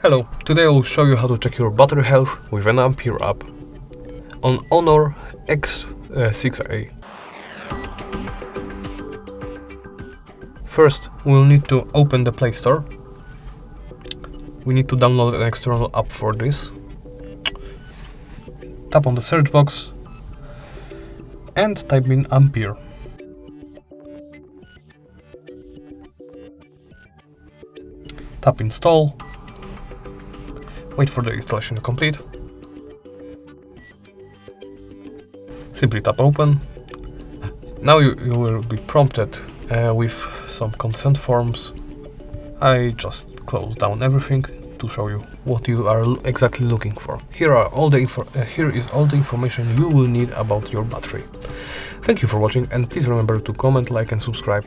Hello, today I will show you how to check your battery health with an Ampere app on HONOR X6a. First, we'll need to open the Play Store. We need to download an external app for this. Tap on the search box and type in Ampere. Tap install. Wait for the installation to complete. Simply tap open. Now you will be prompted with some consent forms. I just close down everything to show you what you are exactly looking for. Here is all the information you will need about your battery. Thank you for watching, and please remember to comment, like and subscribe.